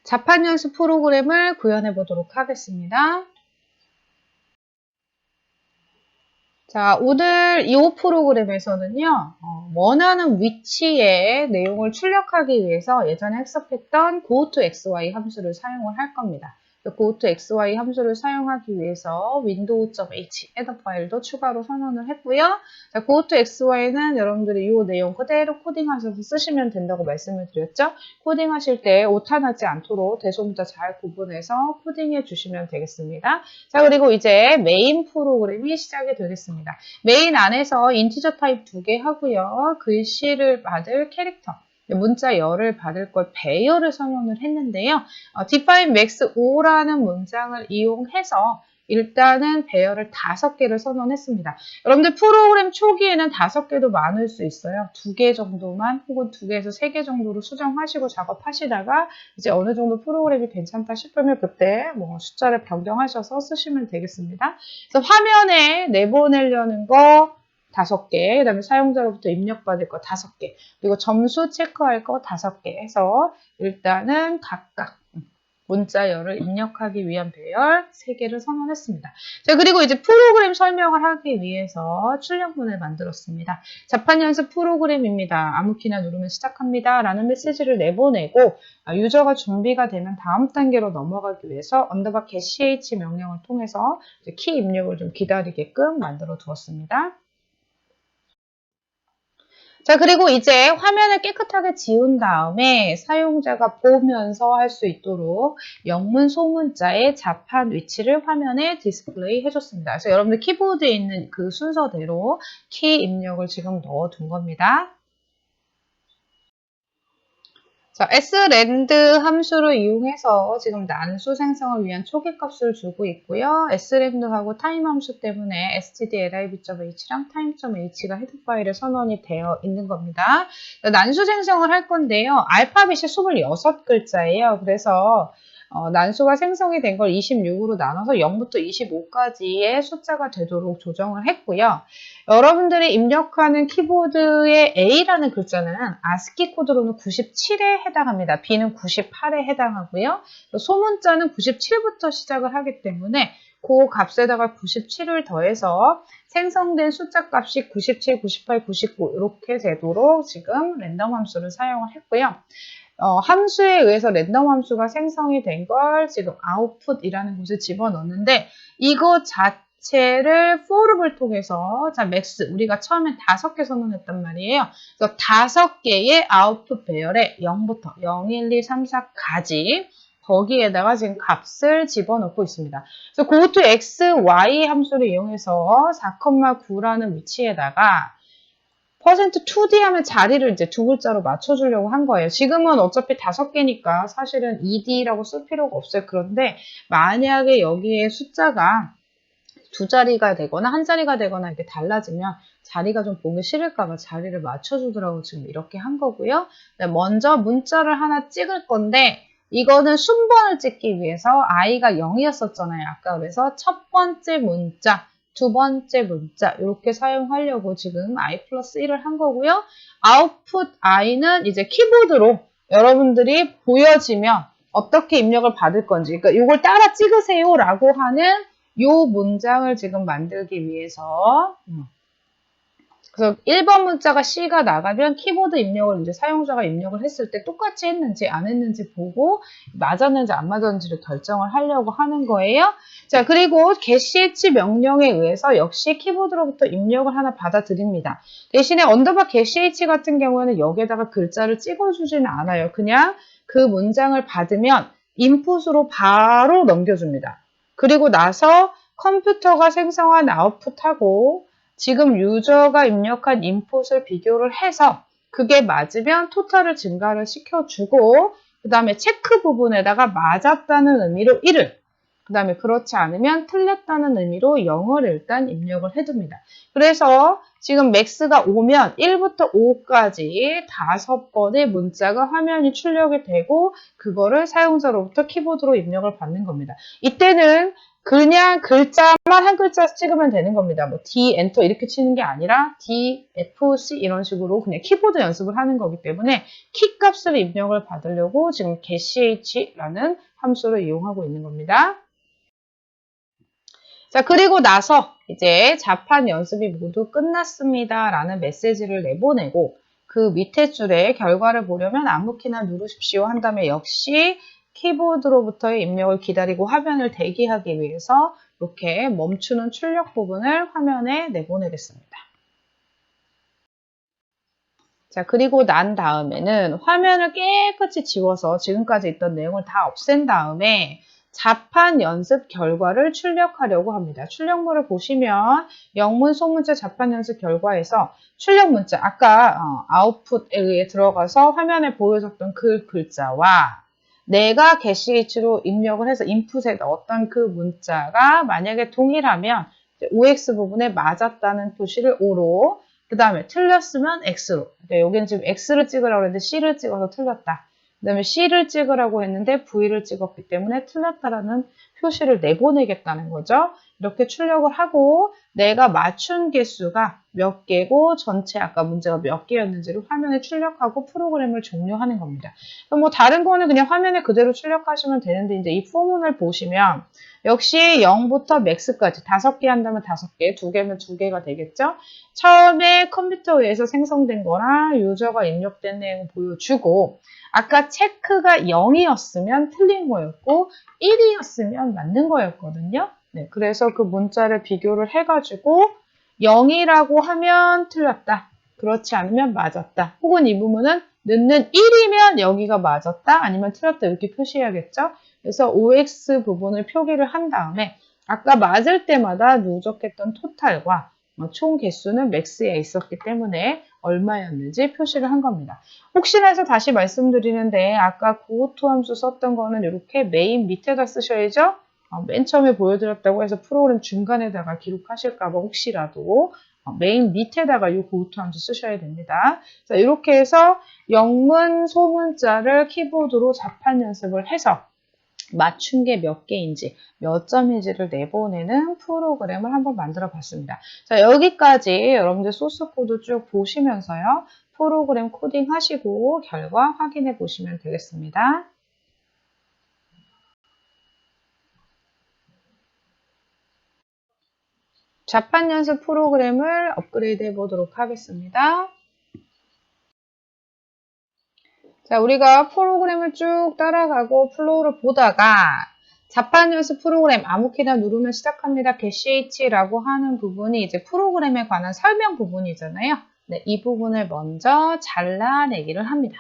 자판 연습 프로그램을 구현해 보도록 하겠습니다. 자, 오늘 이 프로그램에서는요, 원하는 위치의 내용을 출력하기 위해서 예전에 학습했던 goToXY 함수를 사용을 할 겁니다. goToXY 함수를 사용하기 위해서 window.h 헤더 파일도 추가로 선언을 했고요. 자, goToXY는 여러분들이 이 내용 그대로 코딩하셔서 쓰시면 된다고 말씀을 드렸죠. 코딩하실 때 오타나지 않도록 대소문자 잘 구분해서 코딩해 주시면 되겠습니다. 자, 그리고 이제 메인 프로그램이 시작이 되겠습니다. 메인 안에서 인티저 타입 2개 하고요. 글씨를 받을 캐릭터, 문자 열을 받을 걸 배열을 선언을 했는데요. define max 5라는 문장을 이용해서 일단은 배열을 5개를 선언했습니다. 여러분들 프로그램 초기에는 5개도 많을 수 있어요. 2개 정도만 혹은 2개에서 3개 정도로 수정하시고 작업하시다가 이제 어느 정도 프로그램이 괜찮다 싶으면 그때 뭐 숫자를 변경하셔서 쓰시면 되겠습니다. 그래서 화면에 내보내려는 거 5개, 그 다음에 사용자로부터 입력받을 거 5개, 그리고 점수 체크할 거 5개 해서 일단은 각각 문자열을 입력하기 위한 배열 3개를 선언했습니다. 자, 그리고 이제 프로그램 설명을 하기 위해서 출력문을 만들었습니다. 자판 연습 프로그램입니다. 아무 키나 누르면 시작합니다. 라는 메시지를 내보내고 유저가 준비가 되면 다음 단계로 넘어가기 위해서 _ch 명령을 통해서 키 입력을 좀 기다리게끔 만들어 두었습니다. 자, 그리고 이제 화면을 깨끗하게 지운 다음에 사용자가 보면서 할 수 있도록 영문 소문자의 자판 위치를 화면에 디스플레이 해줬습니다. 그래서 여러분들 키보드에 있는 그 순서대로 키 입력을 지금 넣어둔 겁니다. 자, srand 함수를 이용해서 지금 난수 생성을 위한 초기값을 주고 있고요. srand하고 time 함수 때문에 stdlib.h랑 time.h가 헤더 파일에 선언이 되어 있는 겁니다. 난수 생성을 할 건데요. 알파벳이 26글자예요. 그래서 난수가 생성이 된 걸 26으로 나눠서 0부터 25까지의 숫자가 되도록 조정을 했고요. 여러분들이 입력하는 키보드의 A라는 글자는 ASCII 코드로는 97에 해당합니다. B는 98에 해당하고요. 소문자는 97부터 시작을 하기 때문에 그 값에다가 97을 더해서 생성된 숫자 값이 97, 98, 99 이렇게 되도록 지금 랜덤 함수를 사용을 했고요. 함수에 의해서 랜덤 함수가 생성이 된 걸 지금 output이라는 곳에 집어넣는데 이거 자체를 for을 통해서 자 max 우리가 처음에 5개 선언했단 말이에요. 그래서 5개의 output 배열에 0부터 0, 1, 2, 3, 4까지 거기에다가 지금 값을 집어넣고 있습니다. 그래서 goToX, Y 함수를 이용해서 4,9라는 위치에다가 %2D 하면 자리를 이제 2글자로 맞춰주려고 한 거예요. 지금은 어차피 5개니까 사실은 2D라고 쓸 필요가 없어요. 그런데 만약에 여기에 숫자가 2자리가 되거나 1자리가 되거나 이렇게 달라지면 자리가 좀 보기 싫을까봐 자리를 맞춰주더라고 지금 이렇게 한 거고요. 먼저 문자를 하나 찍을 건데 이거는 순번을 찍기 위해서 i가 0이었었잖아요. 아까 그래서 첫 번째 문자, 두 번째 문자 이렇게 사용하려고 지금 i 플러스 1을 한 거고요. output i는 이제 키보드로 여러분들이 보여지면 어떻게 입력을 받을 건지 그러니까 이걸 따라 찍으세요 라고 하는 요 문장을 지금 만들기 위해서 그래서 1번 문자가 C가 나가면 키보드 입력을 이제 사용자가 입력을 했을 때 똑같이 했는지 안 했는지 보고 맞았는지 안 맞았는지를 결정을 하려고 하는 거예요. 자, 그리고 getch 명령에 의해서 역시 키보드로부터 입력을 하나 받아들입니다. 대신에 getch 같은 경우에는 여기에다가 글자를 찍어주지는 않아요. 그냥 그 문장을 받으면 인풋으로 바로 넘겨줍니다. 그리고 나서 컴퓨터가 생성한 아웃풋하고 지금 유저가 입력한 인풋을 비교를 해서 그게 맞으면 토탈을 증가를 시켜주고 그 다음에 체크 부분에다가 맞았다는 의미로 1을 그 다음에 그렇지 않으면 틀렸다는 의미로 0을 일단 입력을 해둡니다. 그래서 지금 max가 오면 1부터 5까지 5번의 문자가 화면이 출력이 되고 그거를 사용자로부터 키보드로 입력을 받는 겁니다. 이때는 그냥 글자만 한 글자 찍으면 되는 겁니다. 뭐 D, 엔터 이렇게 치는 게 아니라 D, F, C 이런 식으로 그냥 키보드 연습을 하는 거기 때문에 키 값을 입력을 받으려고 지금 getch라는 함수를 이용하고 있는 겁니다. 자, 그리고 나서 이제 자판 연습이 모두 끝났습니다 라는 메시지를 내보내고 그 밑에 줄에 결과를 보려면 아무 키나 누르십시오 한 다음에 역시 키보드로부터의 입력을 기다리고 화면을 대기하기 위해서 이렇게 멈추는 출력 부분을 화면에 내보내겠습니다. 자, 그리고 난 다음에는 화면을 깨끗이 지워서 지금까지 있던 내용을 다 없앤 다음에 자판 연습 결과를 출력하려고 합니다. 출력물을 보시면 영문, 소문자, 자판 연습 결과에서 출력 문자, 아까 아웃풋에 의해 들어가서 화면에 보여줬던 그 글자와 내가 getch로 입력을 해서 인풋에 넣었던 그 문자가 만약에 동일하면 OX 부분에 맞았다는 표시를 O로 그 다음에 틀렸으면 X로. 그러니까 여기는 지금 X를 찍으라고 했는데 C를 찍어서 틀렸다. 그 다음에 C를 찍으라고 했는데 V를 찍었기 때문에 틀렸다라는 표시를 내보내겠다는 거죠. 이렇게 출력을 하고 내가 맞춘 개수가 몇 개고 전체 아까 문제가 몇 개였는지를 화면에 출력하고 프로그램을 종료하는 겁니다. 뭐 다른 거는 그냥 화면에 그대로 출력하시면 되는데 이제 이 포문을 보시면 역시 0부터 max까지 5개 한다면 5개, 2개면 2개가 되겠죠. 처음에 컴퓨터에 의해서 생성된 거나 유저가 입력된 내용을 보여주고 아까 체크가 0이었으면 틀린 거였고 1이었으면 맞는 거였거든요. 네, 그래서 그 문자를 비교를 해가지고 0이라고 하면 틀렸다. 그렇지 않으면 맞았다. 혹은 이 부분은 넣는 1이면 여기가 맞았다. 아니면 틀렸다. 이렇게 표시해야겠죠. 그래서 OX 부분을 표기를 한 다음에 아까 맞을 때마다 누적했던 토탈과 총 개수는 맥스에 있었기 때문에 얼마였는지 표시를 한 겁니다. 혹시나 해서 다시 말씀드리는데 아까 고토 함수 썼던 거는 이렇게 메인 밑에다 쓰셔야죠. 맨 처음에 보여드렸다고 해서 프로그램 중간에다가 기록하실까 봐 혹시라도 메인 밑에다가 이 고토 함수 쓰셔야 됩니다. 자, 이렇게 해서 영문 소문자를 키보드로 자판 연습을 해서 맞춘 게 몇 개인지 몇 점인지를 내보내는 프로그램을 한번 만들어 봤습니다. 자, 여기까지 여러분들 소스 코드 쭉 보시면서요. 프로그램 코딩 하시고 결과 확인해 보시면 되겠습니다. 자판 연습 프로그램을 업그레이드 해 보도록 하겠습니다. 자, 우리가 프로그램을 쭉 따라가고 플로우를 보다가 자판 연습 프로그램 아무 키나 누르면 시작합니다. getch라고 하는 부분이 이제 프로그램에 관한 설명 부분이잖아요. 네, 이 부분을 먼저 잘라내기를 합니다.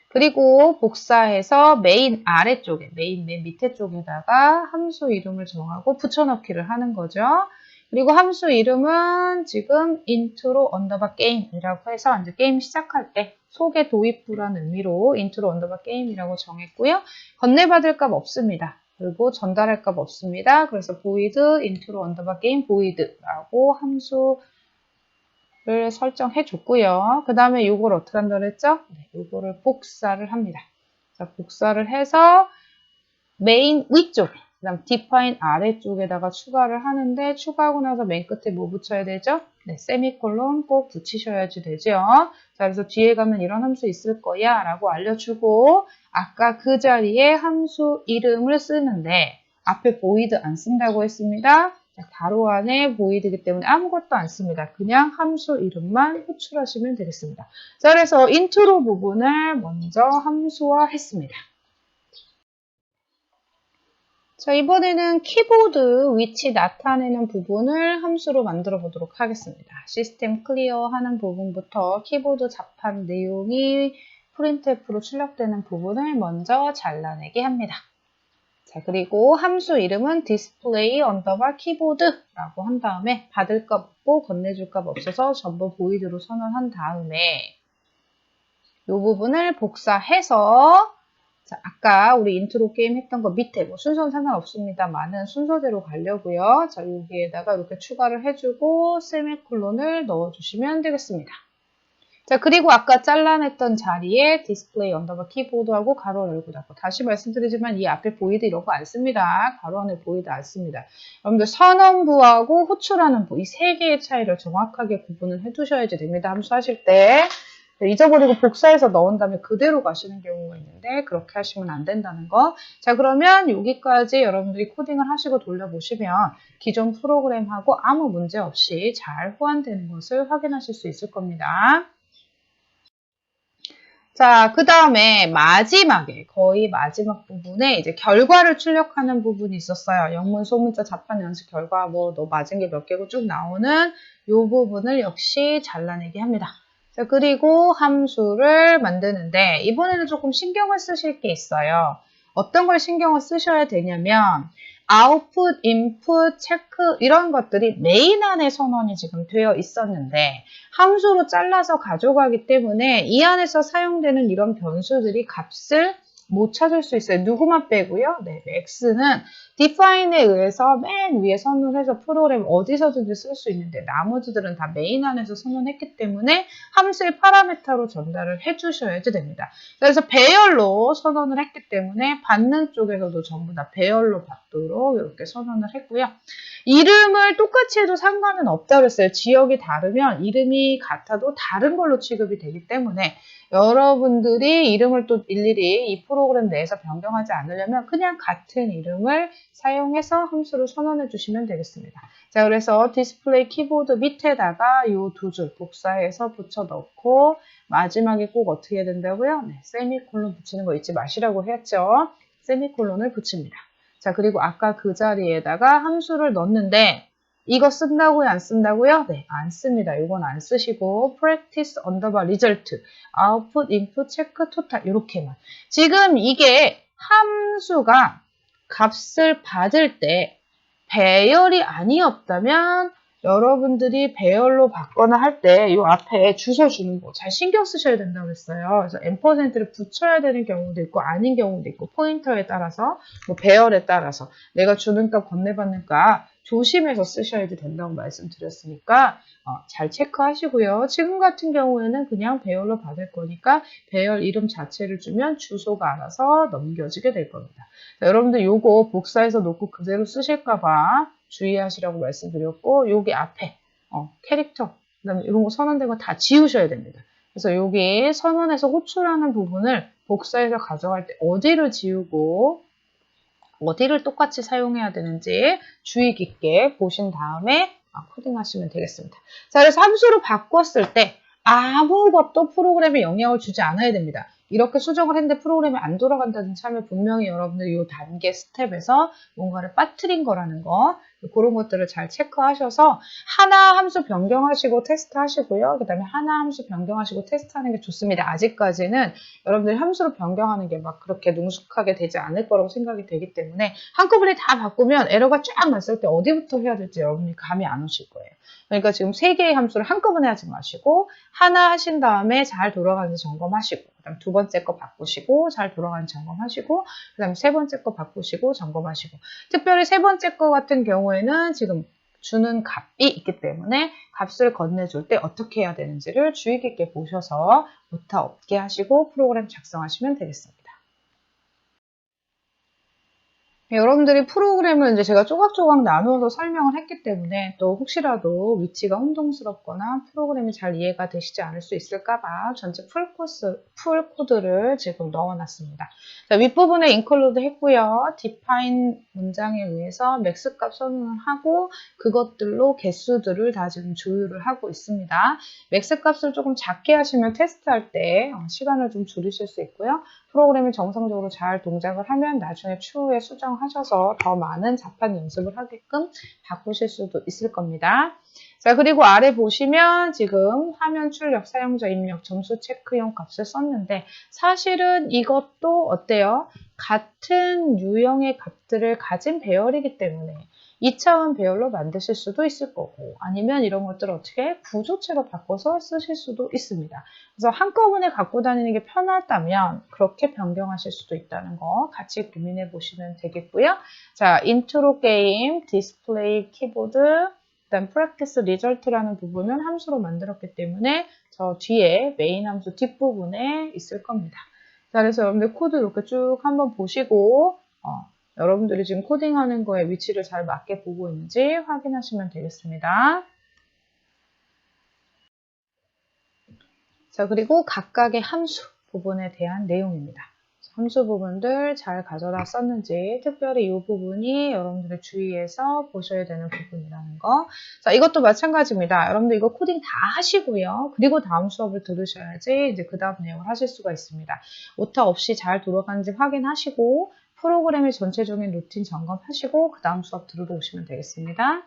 그리고 복사해서 메인 아래쪽에, 메인 맨 밑에 쪽에다가 함수 이름을 정하고 붙여넣기를 하는 거죠. 그리고 함수 이름은 지금 intro 언더바 게임이라고 해서 이제 게임 시작할 때 소개 도입부라는 의미로 intro 언더바 게임이라고 정했고요. 건네받을 값 없습니다. 그리고 전달할 값 없습니다. 그래서 void intro 언더바 게임 void라고 함수 를 설정해 줬고요. 그 다음에 이걸 어떻게 한다고 했죠? 네, 이거를 복사를 합니다. 자, 복사를 해서 메인 위쪽, 그 다음 define 아래쪽에다가 추가를 하는데 추가하고 나서 맨 끝에 뭐 붙여야 되죠? 네, 세미콜론 꼭 붙이셔야지 되죠. 자, 그래서 뒤에 가면 이런 함수 있을 거야 라고 알려주고 아까 그 자리에 함수 이름을 쓰는데 앞에 void 안 쓴다고 했습니다. 가로 안에 void이기 때문에 아무것도 안 씁니다. 그냥 함수 이름만 호출하시면 되겠습니다. 자, 그래서 인트로 부분을 먼저 함수화했습니다. 자, 이번에는 키보드 위치 나타내는 부분을 함수로 만들어 보도록 하겠습니다. 시스템 클리어 하는 부분부터 키보드 자판 내용이 printf로 출력되는 부분을 먼저 잘라내게 합니다. 자, 그리고 함수 이름은 display underbar keyboard라고 한 다음에 받을 값 없고 건네줄 값 없어서 전부 void로 선언한 다음에 이 부분을 복사해서 자, 아까 우리 인트로 게임 했던 거 밑에 뭐 순서는 상관없습니다만은 순서대로 가려고요. 자, 여기에다가 이렇게 추가를 해주고 세미콜론을 넣어주시면 되겠습니다. 자, 그리고 아까 잘라냈던 자리에 디스플레이 언더바 키보드하고 가로 열고 닫고. 다시 말씀드리지만 이 앞에 보이드 이런 거 안 씁니다. 가로 안에 보이드 안 씁니다. 여러분들 선언부하고 호출하는 부, 이 세 개의 차이를 정확하게 구분을 해두셔야지 됩니다. 함수하실 때. 잊어버리고 복사해서 넣은 다음에 그대로 가시는 경우가 있는데 그렇게 하시면 안 된다는 거. 자, 그러면 여기까지 여러분들이 코딩을 하시고 돌려보시면 기존 프로그램하고 아무 문제 없이 잘 호환되는 것을 확인하실 수 있을 겁니다. 자, 그 다음에 마지막에, 거의 마지막 부분에 이제 결과를 출력하는 부분이 있었어요. 영문, 소문자, 자판, 연습 결과, 너 맞은 게 몇 개고 쭉 나오는 이 부분을 역시 잘라내게 합니다. 자, 그리고 함수를 만드는데, 이번에는 조금 신경을 쓰실 게 있어요. 어떤 걸 신경을 쓰셔야 되냐면, 아웃풋, 인풋, 체크 이런 것들이 메인 안에 선언이 지금 되어 있었는데 함수로 잘라서 가져가기 때문에 이 안에서 사용되는 이런 변수들이 값을 못 찾을 수 있어요. 누구만 빼고요? 네, x는 define에 의해서 맨 위에 선언해서 프로그램 어디서든지 쓸 수 있는데 나머지들은 다 메인 안에서 선언했기 때문에 함수의 파라미터로 전달을 해주셔야지 됩니다. 그래서 배열로 선언을 했기 때문에 받는 쪽에서도 전부 다 배열로 받도록 이렇게 선언을 했고요. 이름을 똑같이 해도 상관은 없다고 했어요. 지역이 다르면 이름이 같아도 다른 걸로 취급이 되기 때문에 여러분들이 이름을 또 일일이 이 프로그램 내에서 변경하지 않으려면 그냥 같은 이름을 사용해서 함수를 선언해 주시면 되겠습니다. 자, 그래서 디스플레이 키보드 밑에다가 이 두 줄 복사해서 붙여 넣고 마지막에 꼭 어떻게 해야 된다고요? 네, 세미콜론 붙이는 거 잊지 마시라고 했죠. 세미콜론을 붙입니다. 자, 그리고 아까 그 자리에다가 함수를 넣는데 이거 쓴다고요? 안 쓴다고요? 네, 안 씁니다. 이건 안 쓰시고 practice underbar result, output, input, check, total 이렇게만. 지금 이게 함수가 값을 받을 때 배열이 아니었다면 여러분들이 배열로 받거나 할 때 이 앞에 주소 주는 거 잘 신경 쓰셔야 된다고 했어요. 그래서 %를 붙여야 되는 경우도 있고 아닌 경우도 있고 포인터에 따라서 배열에 따라서 내가 주는 값 건네받는 값 조심해서 쓰셔야 된다고 말씀드렸으니까 잘 체크하시고요. 지금 같은 경우에는 그냥 배열로 받을 거니까 배열 이름 자체를 주면 주소가 알아서 넘겨지게 될 겁니다. 자, 여러분들 요거 복사해서 놓고 그대로 쓰실까봐 주의하시라고 말씀드렸고 여기 앞에 캐릭터 그다음에 이런 거 선언된 거 다 지우셔야 됩니다. 그래서 여기 선언에서 호출하는 부분을 복사해서 가져갈 때 어디를 지우고 어디를 똑같이 사용해야 되는지 주의 깊게 보신 다음에 코딩하시면 되겠습니다. 자, 그래서 함수를 바꿨을 때 아무것도 프로그램에 영향을 주지 않아야 됩니다. 이렇게 수정을 했는데 프로그램이 안 돌아간다든지 하면 분명히 여러분들 이 단계 스텝에서 뭔가를 빠뜨린 거라는 거 그런 것들을 잘 체크하셔서 하나 함수 변경하시고 테스트하시고요. 그 다음에 하나 함수 변경하시고 테스트하는 게 좋습니다. 아직까지는 여러분들이 함수로 변경하는 게 막 그렇게 능숙하게 되지 않을 거라고 생각이 되기 때문에 한꺼번에 다 바꾸면 에러가 쫙 났을 때 어디부터 해야 될지 여러분이 감이 안 오실 거예요. 그러니까 지금 3개의 함수를 한꺼번에 하지 마시고 하나 하신 다음에 잘 돌아가는지 점검하시고 그다음 두 번째 거 바꾸시고 잘 돌아가는지 점검하시고 그다음 세 번째 거 바꾸시고 점검하시고 특별히 세 번째 거 같은 경우에는 지금 주는 값이 있기 때문에 값을 건네줄 때 어떻게 해야 되는지를 주의 깊게 보셔서 오타 없게 하시고 프로그램 작성하시면 되겠습니다. 여러분들이 프로그램을 이제 제가 조각조각 나누어서 설명을 했기 때문에 또 혹시라도 위치가 혼동스럽거나 프로그램이 잘 이해가 되시지 않을 수 있을까봐 전체 풀 코드를 지금 넣어놨습니다. 자, 윗부분에 include 했고요. define 문장에 의해서 max 값 선언을 하고 그것들로 개수들을 다 지금 조율을 하고 있습니다. max 값을 조금 작게 하시면 테스트할 때 시간을 좀 줄이실 수 있고요. 프로그램이 정상적으로 잘 동작을 하면 나중에 추후에 수정하셔서 더 많은 자판 연습을 하게끔 바꾸실 수도 있을 겁니다. 자, 그리고 아래 보시면 지금 화면 출력, 사용자 입력, 점수 체크용 값을 썼는데 사실은 이것도 어때요? 같은 유형의 값들을 가진 배열이기 때문에 2차원 배열로 만드실 수도 있을 거고 아니면 이런 것들을 어떻게 구조체로 바꿔서 쓰실 수도 있습니다. 그래서 한꺼번에 갖고 다니는 게 편하다면 그렇게 변경하실 수도 있다는 거 같이 고민해 보시면 되겠고요. 자, 인트로 게임, 디스플레이 키보드, 그다음 practice result라는 부분은 함수로 만들었기 때문에 저 뒤에 메인 함수 뒷부분에 있을 겁니다. 자, 그래서 여러분들 코드 이렇게 쭉 한번 보시고 여러분들이 지금 코딩하는 거에 위치를 잘 맞게 보고 있는지 확인하시면 되겠습니다. 자, 그리고 각각의 함수 부분에 대한 내용입니다. 함수 부분들 잘 가져다 썼는지, 특별히 이 부분이 여러분들의 주의해서 보셔야 되는 부분이라는 거. 자, 이것도 마찬가지입니다. 여러분들 이거 코딩 다 하시고요. 그리고 다음 수업을 들으셔야지 이제 그 다음 내용을 하실 수가 있습니다. 오타 없이 잘 돌아가는지 확인하시고, 프로그램의 전체적인 루틴 점검하시고, 그 다음 수업 들으러 오시면 되겠습니다.